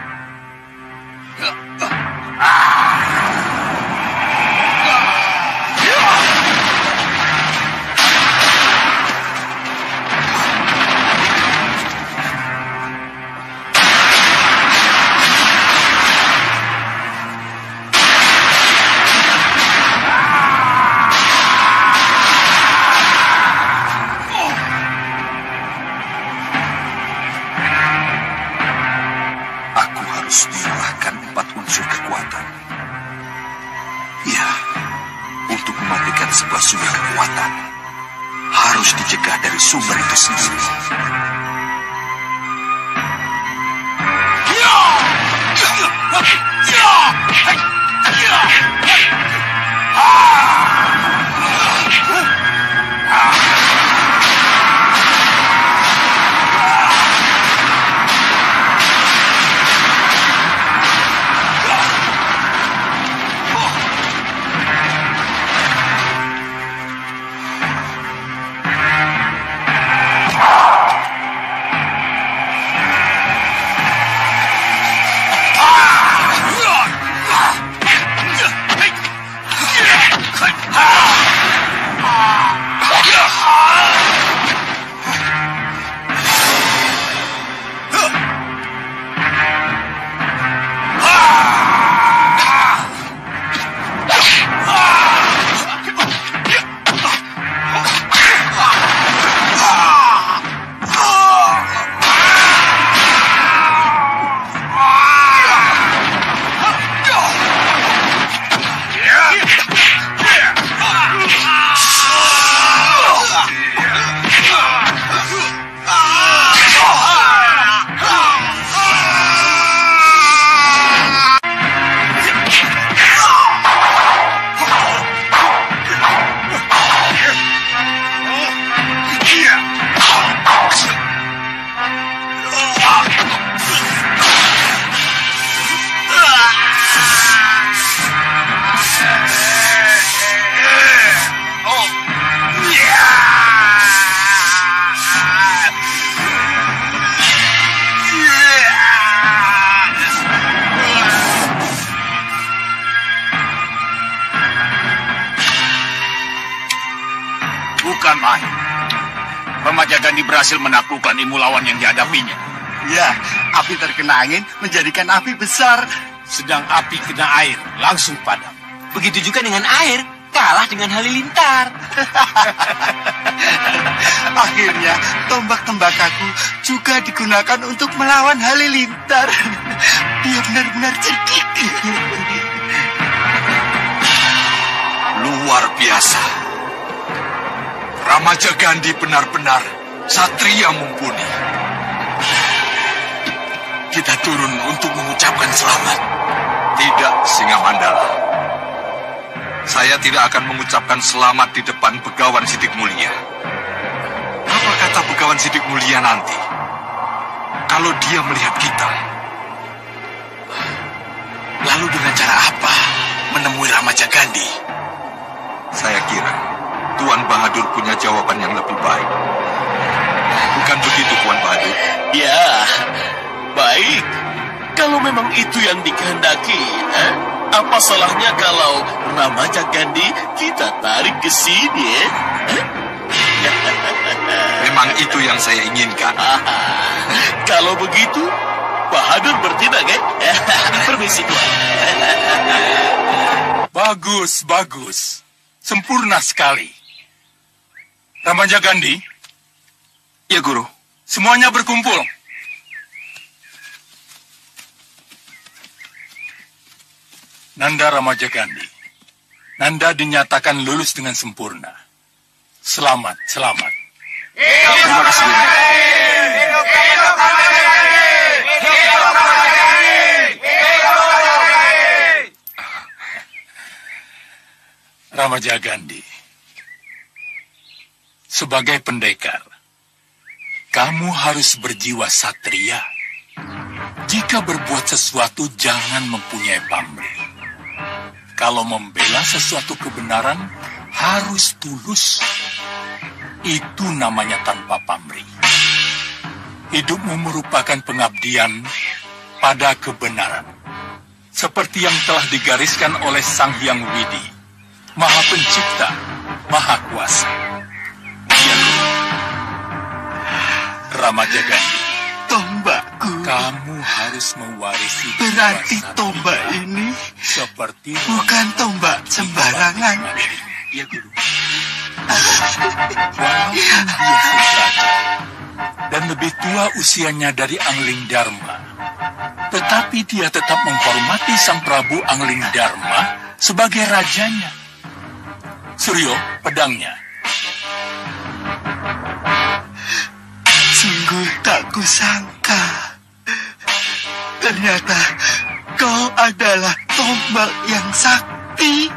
Sebuah sumber kekuatan harus dicegah dari sumber itu sendiri. Bukan main. Remaja Gandhi berhasil menaklukkan ilmu lawan yang dihadapinya. Ya, api terkena angin menjadikan api besar. Sedang api kena air, langsung padam. Begitu juga dengan air, kalah dengan halilintar. Akhirnya, tombak tembakaku juga digunakan untuk melawan halilintar. Dia benar-benar cerdik. Luar biasa. Ramaja Gandhi benar-benar satria mumpuni. kita turun untuk mengucapkan selamat. Tidak, Singa Mandala. Saya tidak akan mengucapkan selamat di depan Begawan Sidik Mulia. Apa kata Begawan Sidik Mulia nanti? Kalau dia melihat kita. Lalu dengan cara apa menemui Ramaja Gandhi? Saya kira Tuan Bahadur punya jawaban yang lebih baik. Bukan begitu, Tuan Bahadur? Ya, baik. Kalau memang itu yang dikehendaki, apa salahnya kalau Ramaja Gandhi kita tarik ke sini, Memang itu yang saya inginkan. Kalau begitu, Bahadur bertindak, Permisi, Tuan. Bagus, bagus. Sempurna sekali. Ramaja Gandhi. Ya, Guru. Semuanya berkumpul. Nanda Ramaja Gandhi. Nanda dinyatakan lulus dengan sempurna. Selamat, selamat. Terima kasih, Guru. Ramaja Gandhi, sebagai pendekar, kamu harus berjiwa satria. Jika berbuat sesuatu, jangan mempunyai pamrih. Kalau membela sesuatu kebenaran, harus tulus. Itu namanya tanpa pamrih. Hidupmu merupakan pengabdian pada kebenaran. Seperti yang telah digariskan oleh Sang Hyang Widi, Maha Pencipta, Maha Kuasa. Ya, Ramaja Gandhi, Tombakku. kamu harus mewarisi Berarti jiwa tombak satria ini seperti bukan tombak sembarangan. Ya, Guru. Walaupun dia sederajat dan lebih tua usianya dari Angling Dharma, tetapi dia tetap menghormati Sang Prabu Angling Dharma sebagai rajanya. Suryo, pedangnya. Sungguh tak kusangka. Ternyata kau adalah tombak yang sakti.